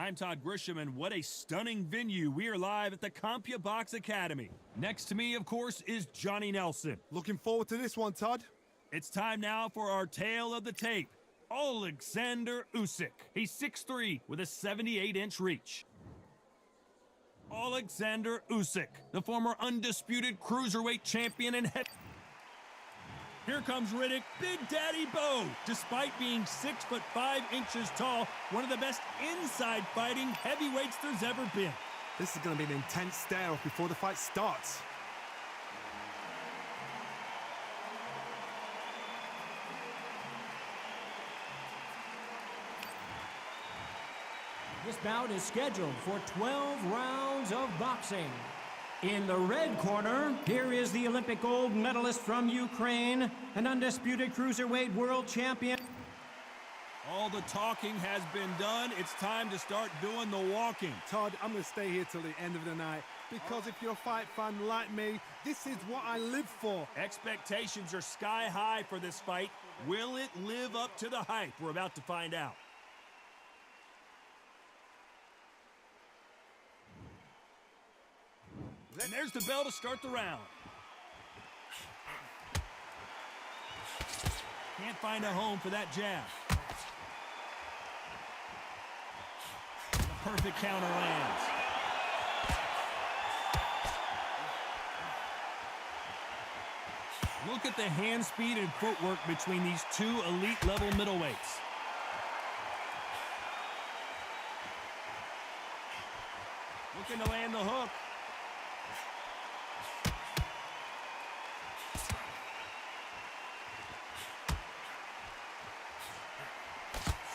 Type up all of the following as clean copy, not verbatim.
I'm Todd Grisham, and what a stunning venue. We are live at the CompuBox Academy. Next to me, of course, is Johnny Nelson. Looking forward to this one, Todd. It's time now for our tale of the tape. Oleksander Usyk. He's 6'3", with a 78-inch reach. Oleksander Usyk, the former undisputed cruiserweight champion and head. Here comes Riddick, Big Daddy Bowe. Despite being 6'5" tall, one of the best inside fighting heavyweights there's ever been. This is going to be an intense stare-off before the fight starts. This bout is scheduled for 12 rounds of boxing. In the red corner, here is the Olympic gold medalist from Ukraine, an undisputed cruiserweight world champion. All the talking has been done. It's time to start doing the walking. Todd, I'm going to stay here till the end of the night, because if you're a fight fan like me, this is what I live for. Expectations are sky high for this fight. Will it live up to the hype? We're about to find out. And there's the bell to start the round. Can't find a home for that jab. The perfect counter lands. Look at the hand speed and footwork between these two elite-level middleweights. Looking to land the hook.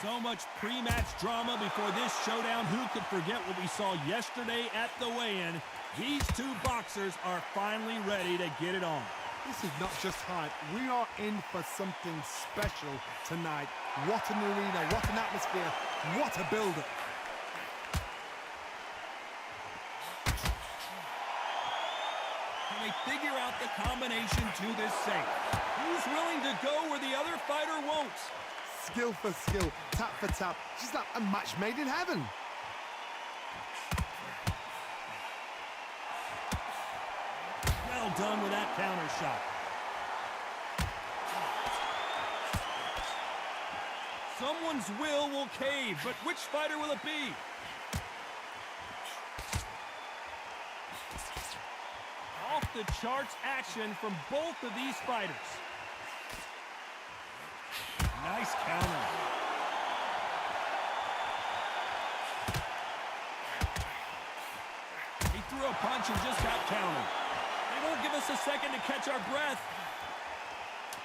So much pre-match drama before this showdown. Who could forget what we saw yesterday at the weigh-in? These two boxers are finally ready to get it on. This is not just hype. We are in for something special tonight. What an arena, what an atmosphere, what a build-up. Can they figure out the combination to this safe? Who's willing to go where the other fighter won't? Skill for skill, tap for tap, just like a match made in heaven. Well done with that counter shot. Someone's will cave, but which fighter will it be? Off the charts action from both of these fighters. Nice counter. He threw a punch and just got countered. They won't give us a second to catch our breath.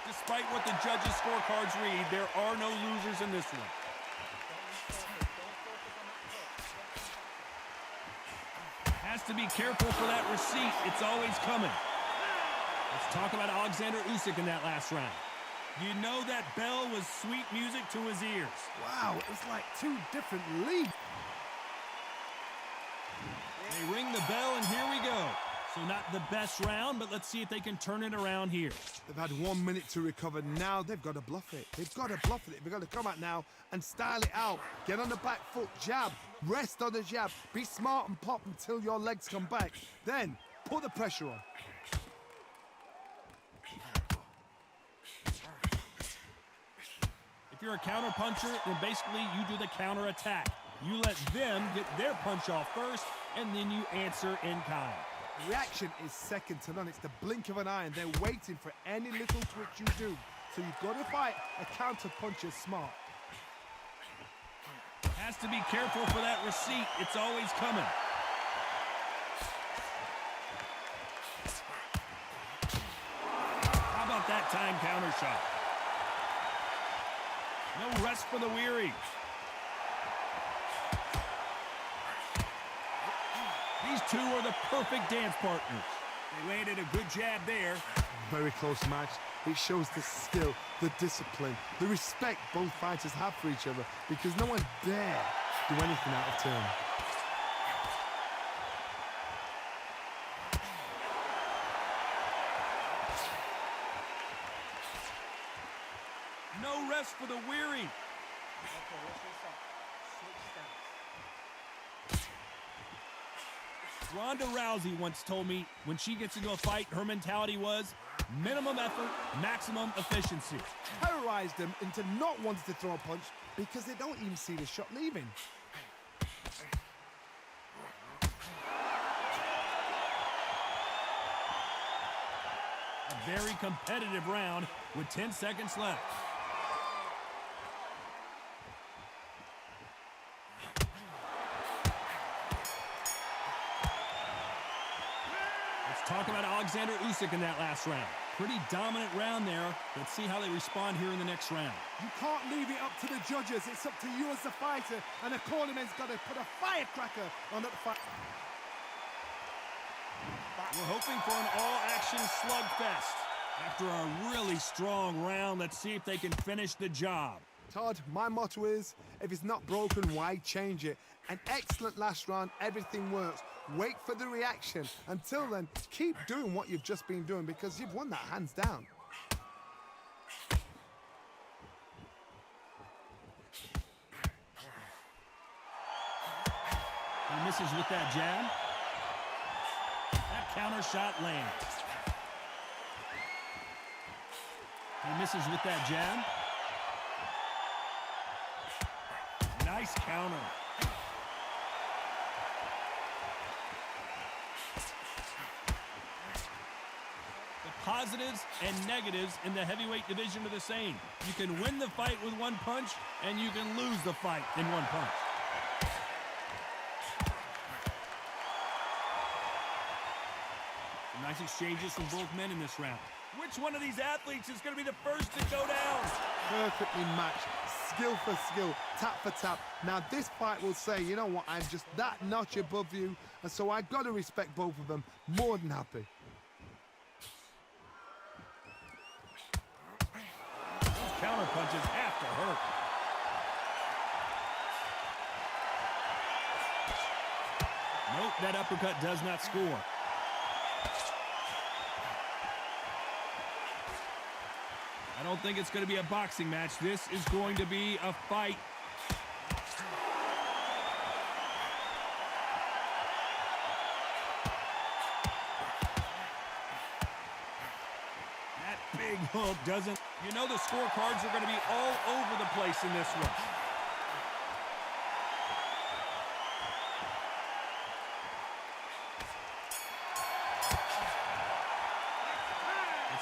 Despite what the judges' scorecards read, there are no losers in this one. Has to be careful for that receipt. It's always coming. Let's talk about Oleksander Usyk in that last round. You know that bell was sweet music to his ears. Wow, it was like two different leagues. They ring the bell, and here we go. So not the best round, but let's see if they can turn it around here. They've had 1 minute to recover. Now they've got to bluff it. They've got to bluff it. They've got to come out now and style it out. Get on the back foot, jab, rest on the jab. Be smart and pop until your legs come back. Then put the pressure on. If you're a counter puncher, then basically you do the counter attack. You let them get their punch off first, and then you answer in kind. Reaction is second to none. It's the blink of an eye, and they're waiting for any little twitch you do. So you've got to fight a counter puncher smart. Has to be careful for that receipt. It's always coming. How about that time counter shot? No rest for the weary. These two are the perfect dance partners. They landed a good jab there. Very close match. It shows the skill, the discipline, the respect both fighters have for each other, because no one dare do anything out of turn. No rest for the weary. Ronda Rousey once told me when she gets into a fight, her mentality was minimum effort, maximum efficiency. Terrorized them into not wanting to throw a punch because they don't even see the shot leaving. A very competitive round with 10 seconds left. Let's talk about Oleksander Usyk in that last round. Pretty dominant round there. Let's see how they respond here in the next round. You can't leave it up to the judges. It's up to you as the fighter, and the cornerman's got to put a firecracker on that fight. We're hoping for an all-action slugfest. After a really strong round, let's see if they can finish the job. Todd, my motto is, if it's not broken, why change it? An excellent last round, everything works. Wait for the reaction. Until then, keep doing what you've just been doing because you've won that hands down. He misses with that jab. That counter shot lands. He misses with that jab. Nice counter. The positives and negatives in the heavyweight division are the same. You can win the fight with one punch, and you can lose the fight in one punch. Some nice exchanges from both men in this round. Which one of these athletes is going to be the first to go down? Perfectly matched, skill for skill, tap for tap. Now this fight will say, you know what, I'm just that notch above you, and so I've got to respect both of them. More than happy. Those counter punches have to hurt. Nope, that uppercut does not score. I don't think it's going to be a boxing match. This is going to be a fight. That big hook doesn't... You know the scorecards are going to be all over the place in this one.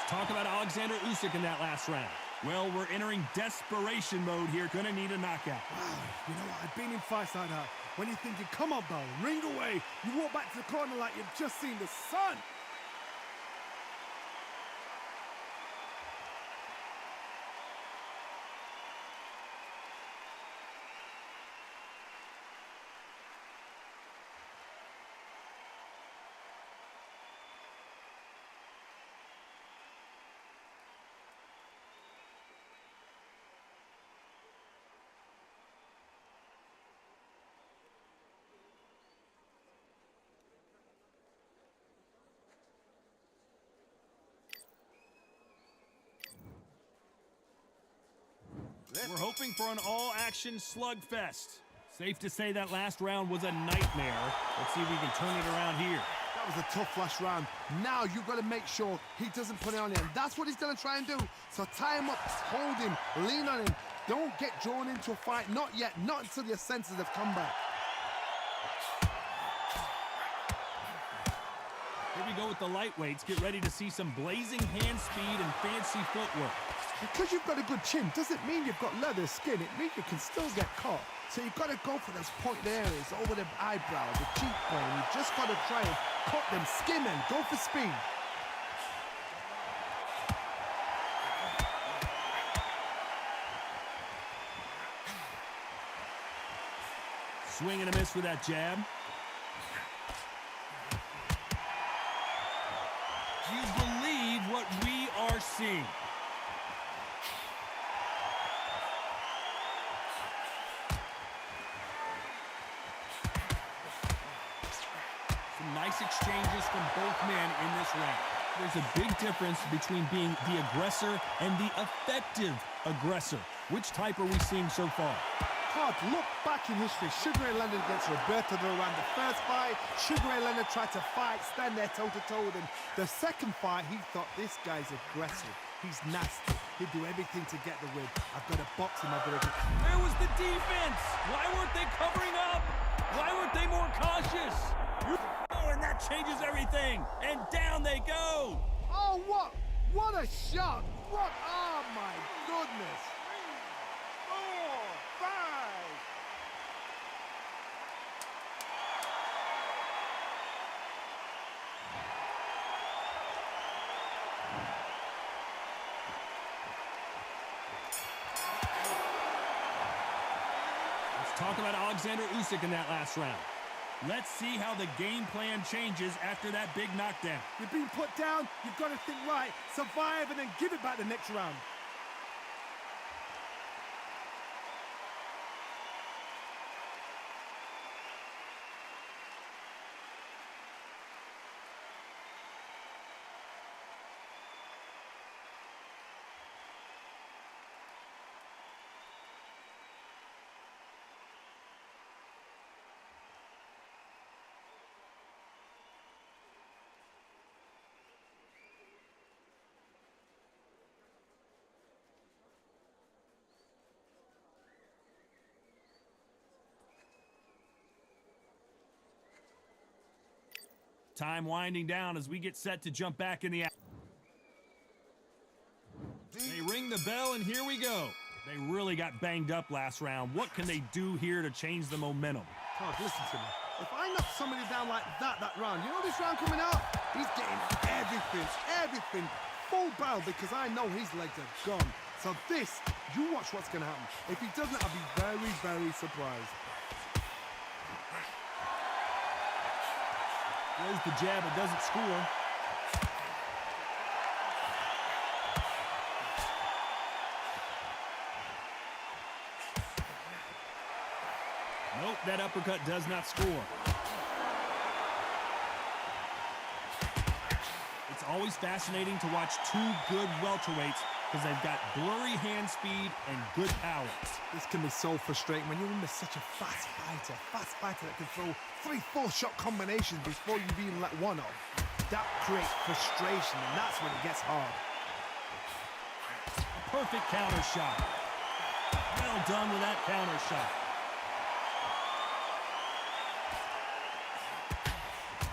Talk about Oleksander Usyk in that last round. Well, we're entering desperation mode here. Gonna need a knockout. Wow, you know what? I've been in fights like that. When you're thinking, come on, Bowe, ring away. You walk back to the corner like you've just seen the sun. We're hoping for an all-action slugfest. Safe to say that last round was a nightmare. Let's see if we can turn it around here. That was a tough last round. Now you've got to make sure he doesn't put it on him. That's what he's going to try and do. So tie him up, hold him, lean on him. Don't get drawn into a fight. Not yet. Not until your senses have come back. Here we go with the lightweights. Get ready to see some blazing hand speed and fancy footwork. Because you've got a good chin doesn't mean you've got leather skin. It means you can still get caught. So you've got to go for those pointed areas over the eyebrow, the cheekbone. You've just got to try and cut them, skim them, go for speed. Swing and a miss with that jab. Do you believe what we are seeing? Some nice exchanges from both men in this round. There's a big difference between being the aggressor and the effective aggressor. Which type are we seeing so far? Todd, look back in history. Sugar Ray Leonard against Roberto Duran. The first fight, Sugar Ray Leonard tried to fight, stand there toe-to-toe with him. The second fight, he thought, this guy's aggressive. He's nasty. He'd do everything to get the win. I've got to box him. I've got to get... Where was the defense? Why weren't they covering up? Why weren't they more cautious? Oh, and that changes everything. And down they go. Oh, what? What a shot. What? Oh, my goodness. 3, 4, 5. Let's talk about Oleksander Usyk in that last round. Let's see how the game plan changes after that big knockdown. You've been put down. You've got to think right. Survive and then give it back the next round. Time winding down as we get set to jump back in the action. They ring the bell, and here we go. They really got banged up last round. What can they do here to change the momentum? Todd, listen to me. If I knock somebody down like that round, you know this round coming out? He's getting everything, full barrel, because I know his legs are gone. So this, you watch what's going to happen. If he doesn't, I'll be very, very surprised. There's the jab, it doesn't score. Nope, that uppercut does not score. It's always fascinating to watch two good welterweights because they've got blurry hand speed and good power. This can be so frustrating when you're under such a fast fighter that can throw 3-4 shot combinations before you've even let one off. That creates frustration, and that's when it gets hard. Perfect counter shot. Well done with that counter shot.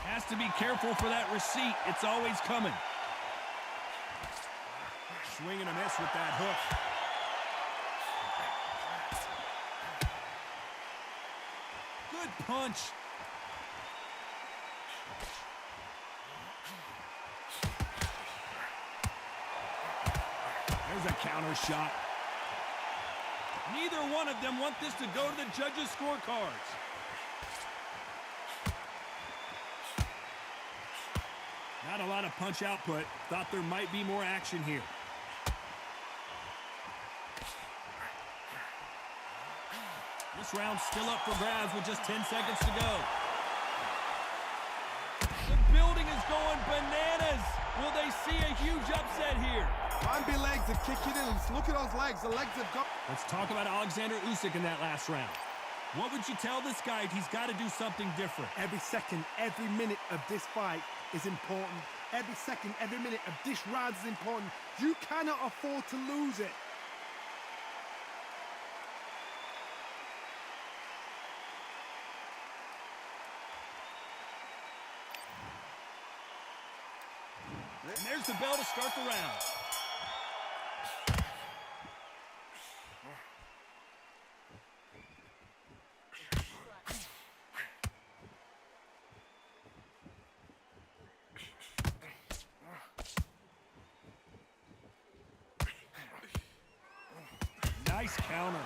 Has to be careful for that receipt. It's always coming. Swing and a miss with that hook. Good punch. There's a counter shot. Neither one of them want this to go to the judges' scorecards. Not a lot of punch output. Thought there might be more action here. This round's still up for grabs with just 10 seconds to go. The building is going bananas. Will they see a huge upset here? Bambi legs are kicking in. Look at those legs. The legs have got... Let's talk about Oleksander Usyk in that last round. What would you tell this guy? He's got to do something different. Every second, every minute of this fight is important. Every second, every minute of this round is important. You cannot afford to lose it. And there's the bell to start the round. Nice counter.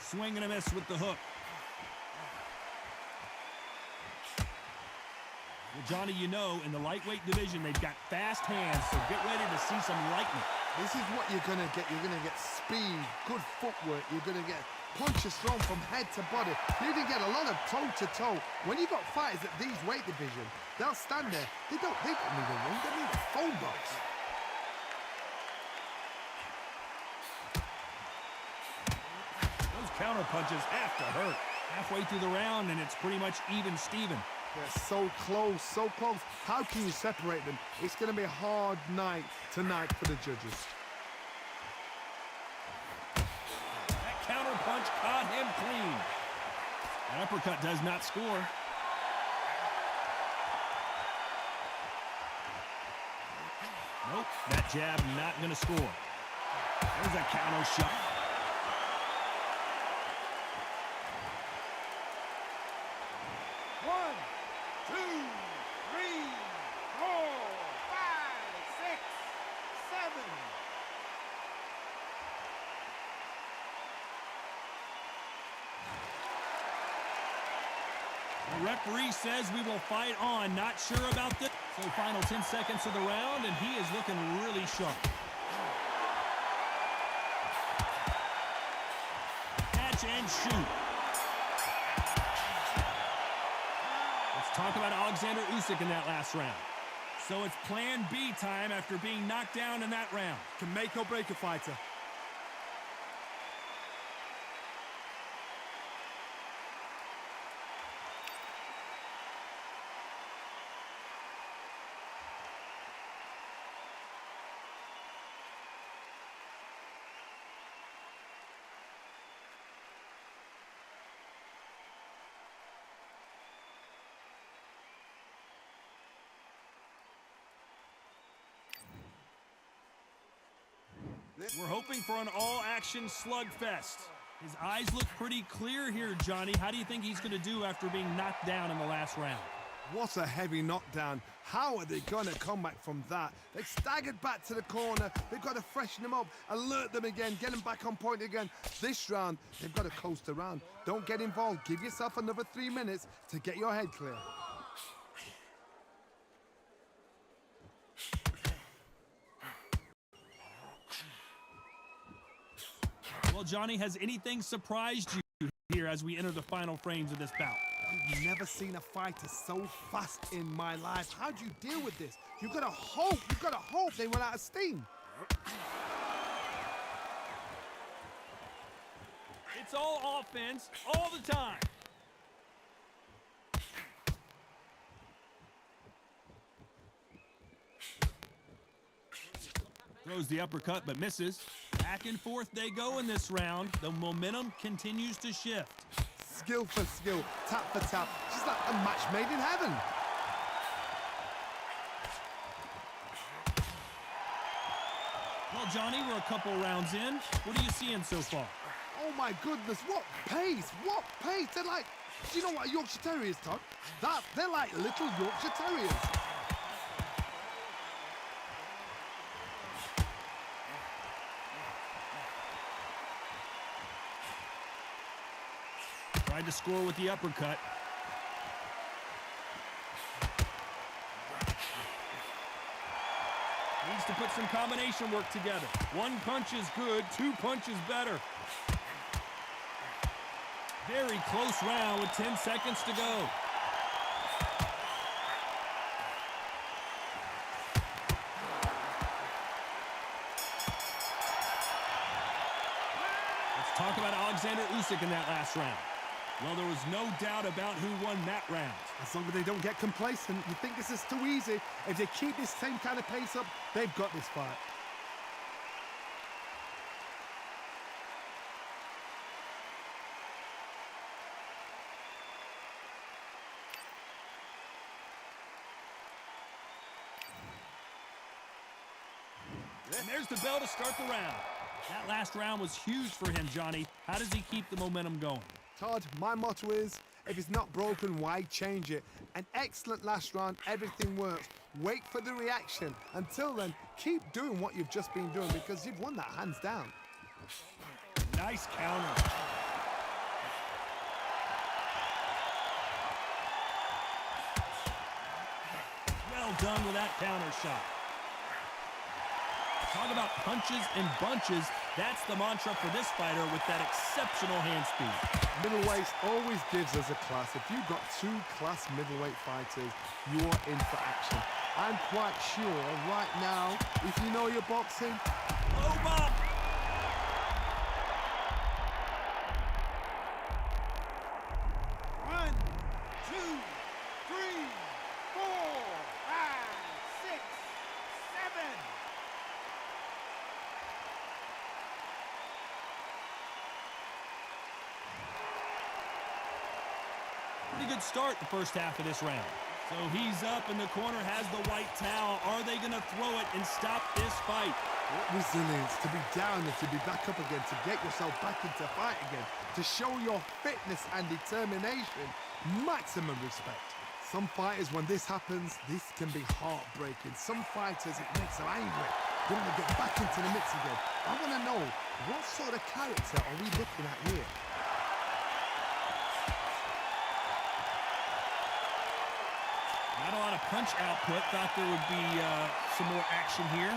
Swing and a miss with the hook. Well, Johnny, you know, in the lightweight division, they've got fast hands, so get ready to see some lightning. This is what you're going to get. You're going to get speed, good footwork. You're going to get punches thrown from head to body. You're going to get a lot of toe-to-toe. When you've got fighters at these weight division, they'll stand there. They don't need a ring. They need a phone box. counter punches have to hurt. Halfway through the round, and it's pretty much even Steven. They're so close, so close. How can you separate them? It's going to be a hard night tonight for the judges. That counter punch caught him clean. That uppercut does not score. Nope, that jab not going to score. There's a counter shot. One, two, three, 4, 5, 6, 7. The referee says we will fight on. Not sure about this. So final 10 seconds of the round, and he is looking really sharp. Catch and shoot. Let's talk about Oleksander Usyk in that last round. So it's plan B time after being knocked down in that round. Can make or break a fighter. We're hoping for an all-action slugfest. His eyes look pretty clear here, Johnny. How do you think he's going to do after being knocked down in the last round? What a heavy knockdown. How are they going to come back from that? They staggered back to the corner. They've got to freshen them up, alert them again, get them back on point again. This round, they've got to coast around. Don't get involved. Give yourself another 3 minutes to get your head clear. Well, Johnny, has anything surprised you here as we enter the final frames of this bout? I've never seen a fighter so fast in my life. How do you deal with this? You've got to hope they run out of steam. It's all offense all the time. Throws the uppercut but misses. Back and forth they go in this round. The momentum continues to shift. Skill for skill, tap for tap. Just like a match made in heaven. Well, Johnny, we're a couple rounds in. What are you seeing so far? Oh my goodness, what pace, what pace. They're like, do you know what a Yorkshire Terrier is, Todd? They're like little Yorkshire Terriers. Tried to score with the uppercut. Needs to put some combination work together. One punch is good, 2 punches better. Very close round with 10 seconds to go. Let's talk about Oleksander Usyk in that last round. Well, there was no doubt about who won that round. As long as they don't get complacent, you think this is too easy. If they keep this same kind of pace up, they've got this fight. And there's the bell to start the round. That last round was huge for him, Johnny. How does he keep the momentum going? Todd, my motto is, if it's not broken, why change it? An excellent last round, everything works. Wait for the reaction. Until then, keep doing what you've just been doing because you've won that hands down. Nice counter. Well done with that counter shot. Talk about punches and bunches. That's the mantra for this fighter with that exceptional hand speed. Middleweight always gives us a class. If you've got 2 class middleweight fighters, you're in for action. I'm quite sure right now, if you know your boxing, Oh, Bob! Pretty good start the first half of this round. So he's up in the corner, has the white towel. Are they going to throw it and stop this fight? Resilience, to be down and to be back up again, to get yourself back into fight again, to show your fitness and determination. Maximum respect. Some fighters, when this happens, this can be heartbreaking. Some fighters, it makes them angry. They want to get back into the mix again. I want to know, what sort of character are we looking at here? Not a lot of punch output. Thought there would be some more action here.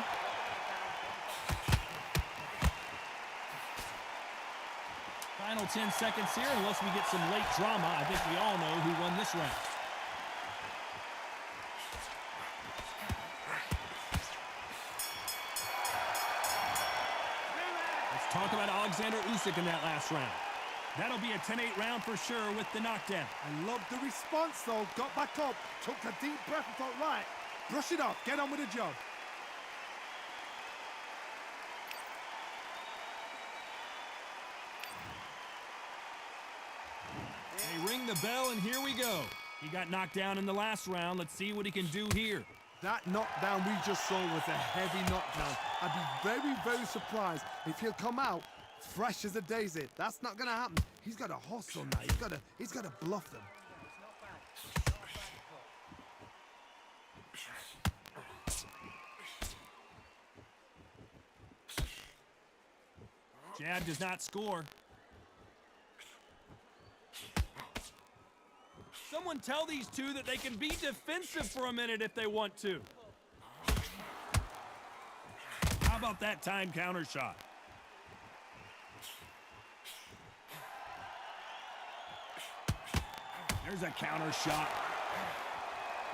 Final 10 seconds here, unless we get some late drama. I think we all know who won this round. Let's talk about Oleksander Usyk in that last round. That'll be a 10-8 round for sure with the knockdown. I love the response, though. Got back up, took a deep breath and thought, right, brush it off, get on with the job. They ring the bell, and here we go. He got knocked down in the last round. Let's see what he can do here. That knockdown we just saw was a heavy knockdown. I'd be very, very surprised if he'll come out fresh as a daisy. That's not going to happen. He's got to hustle now. He's got to bluff them. Jab does not score. Someone tell these two that they can be defensive for a minute if they want to. How about that time counter shot? There's a counter shot.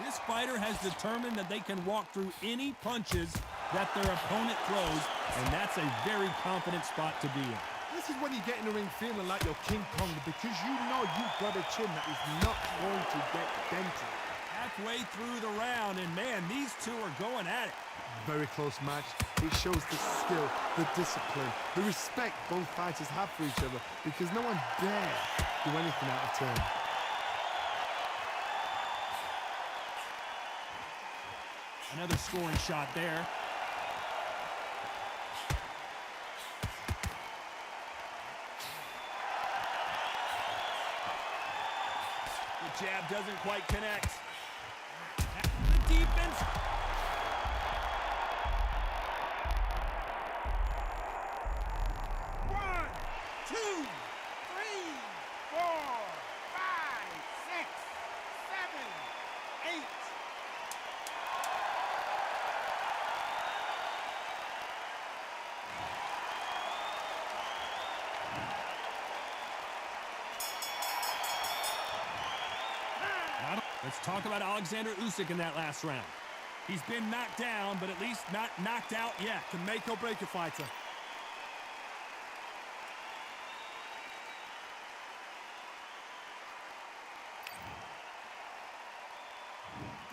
This fighter has determined that they can walk through any punches that their opponent throws, and that's a very confident spot to be in. This is when you get in the ring feeling like you're King Kong, because you know you've got a chin that is not going to get dented. Halfway through the round, and man, these two are going at it. Very close match. It shows the skill, the discipline, the respect both fighters have for each other, because no one dare do anything out of turn. Another scoring shot there. The jab doesn't quite connect. The defense. One, two, three, four, five, six, seven, eight. Let's talk about Oleksander Usyk in that last round. He's been knocked down, but at least not knocked out yet. Can make or break a fighter.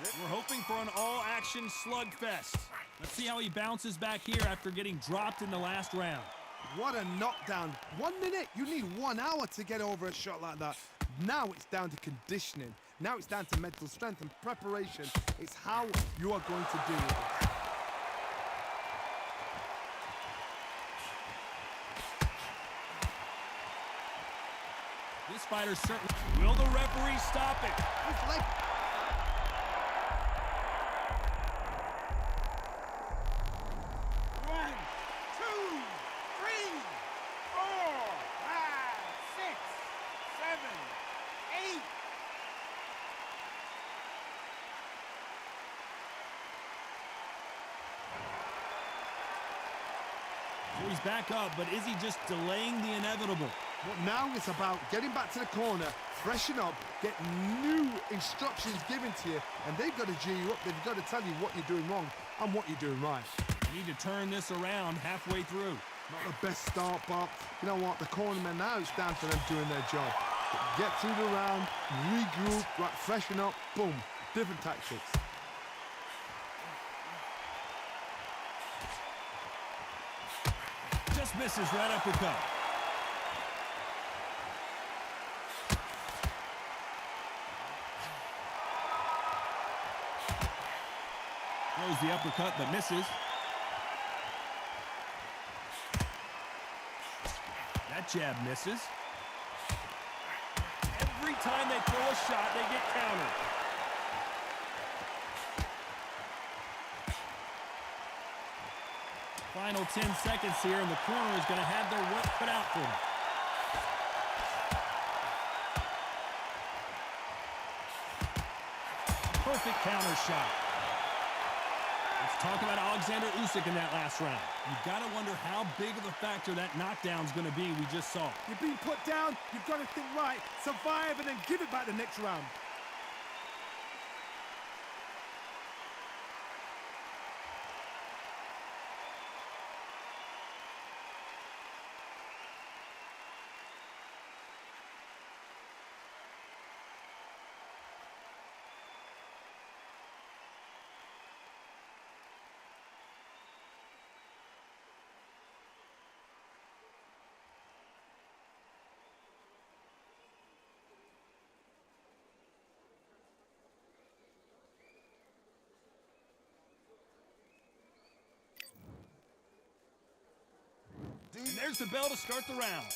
We're hoping for an all-action slugfest. Let's see how he bounces back here after getting dropped in the last round. What a knockdown. 1 minute, you need 1 hour to get over a shot like that. Now it's down to conditioning. Now it's down to mental strength and preparation. It's how you are going to do it. This fighter certainly... Will the referee stop it? His leg... One, two, three, four, five, six, seven, eight. So he's back up, but is he just delaying the inevitable? But now it's about getting back to the corner, freshen up, get new instructions given to you, and they've got to G you up. They've got to tell you what you're doing wrong and what you're doing right. You need to turn this around halfway through. Not the best start, but you know what? The cornermen now, it's down to them doing their job. Get through the round, regroup, right, freshen up, boom, different tactics. Just misses right uppercut. Throws the uppercut, but misses. That jab misses. Every time they throw a shot, they get countered. Final 10 seconds here, and the corner is going to have their work cut out for them. Perfect counter shot. Let's talk about Oleksander Usyk in that last round. You've got to wonder how big of a factor that knockdown's going to be we just saw. You're being put down, you've got to think right, survive, and then give it back the next round. And there's the bell to start the round.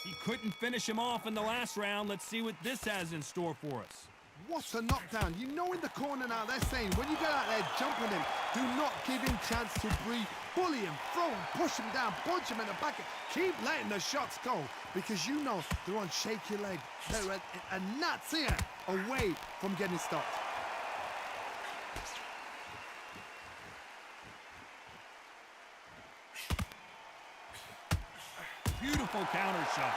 He couldn't finish him off in the last round. Let's see what this has in store for us. What a knockdown. You know in the corner now, they're saying, when you get out there jumping him, do not give him chance to breathe. Bully him, throw him, push him down, punch him in the back. Keep letting the shots go, because you know they're on shaky leg. They're a gnat's ear away from getting stopped. Beautiful counter shot.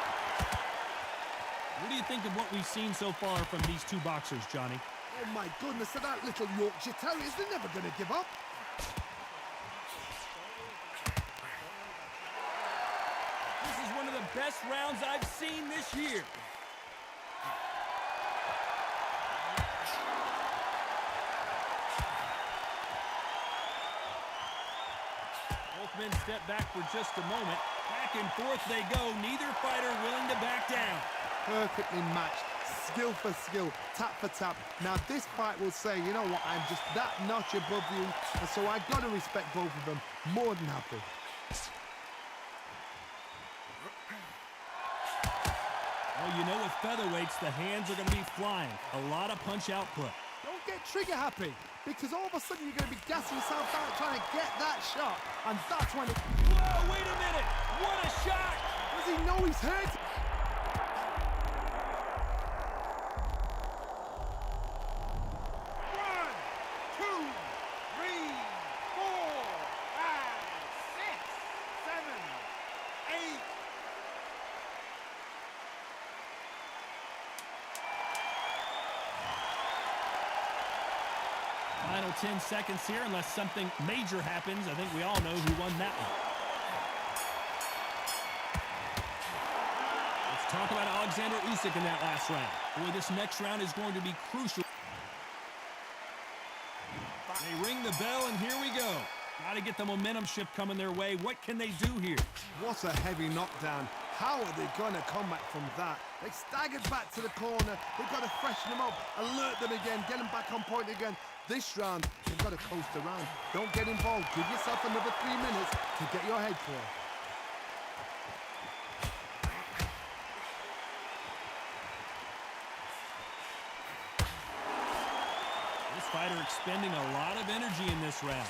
What do you think of what we've seen so far from these two boxers, Johnny? Oh my goodness, so that little Yorkshire Terriers, they're never going to give up. This is one of the best rounds I've seen this year. Both men step back for just a moment. Back and forth they go. Neither fighter willing to back down. Perfectly matched, skill for skill, tap for tap. Now this fight will say, you know what, I'm just that notch above you, and so I've got to respect both of them. More than happy. Well, you know with featherweights, the hands are going to be flying. A lot of punch output. Don't get trigger happy, because all of a sudden you're going to be gassing yourself out trying to get that shot, and that's when it... Whoa, wait a minute! What a shot! Does he know he's hurt? Final 10 seconds here, unless something major happens. I think we all know who won that one. Let's talk about Oleksander Usyk in that last round. Boy, this next round is going to be crucial. They ring the bell, and here we go. Got to get the momentum shift coming their way. What can they do here? What a heavy knockdown. How are they going to come back from that? They staggered back to the corner. They've got to freshen them up, alert them again, get them back on point again. This round, they've got to coast around. Don't get involved. Give yourself another 3 minutes to get your head clear. This fighter expending a lot of energy in this round.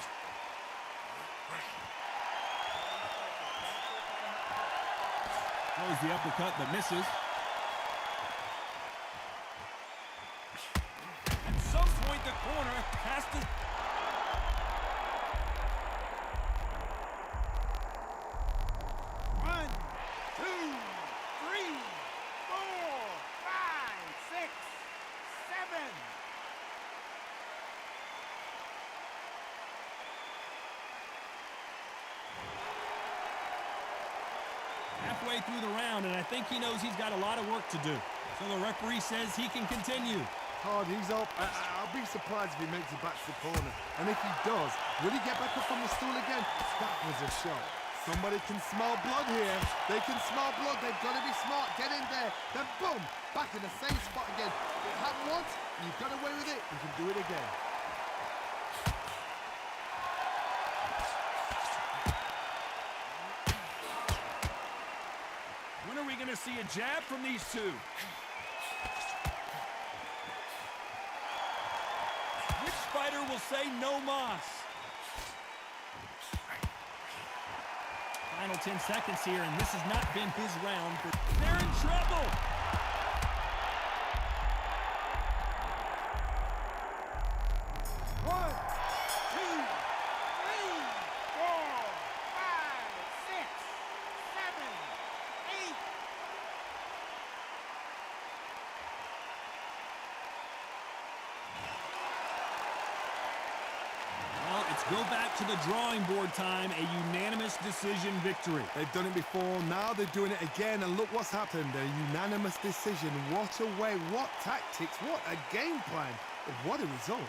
Throws the uppercut, but misses. At some point, the corner has to... One, two, three, four, five, six, seven. Halfway through the round, and I think he knows he's got a lot of work to do. So the referee says he can continue. Hard, he's up. I'll be surprised if he makes it back to the corner. And if he does, will he get back up from the stool again? That was a shot. Somebody can smell blood here. They can smell blood. They've got to be smart. Get in there. Then boom, back in the same spot again. It happened once. You've got away with it. You can do it again. When are we going to see a jab from these two? Which fighter will say no mas? Final 10 seconds here, and this has not been his round. They're in trouble. One, two, three, four, five, six, seven, eight. Well, it's go back to the drawing board time, a unanimous decision victory. They've done it before, now they're doing it again, and look what's happened. A unanimous decision. What a way, what tactics, what a game plan. What a result.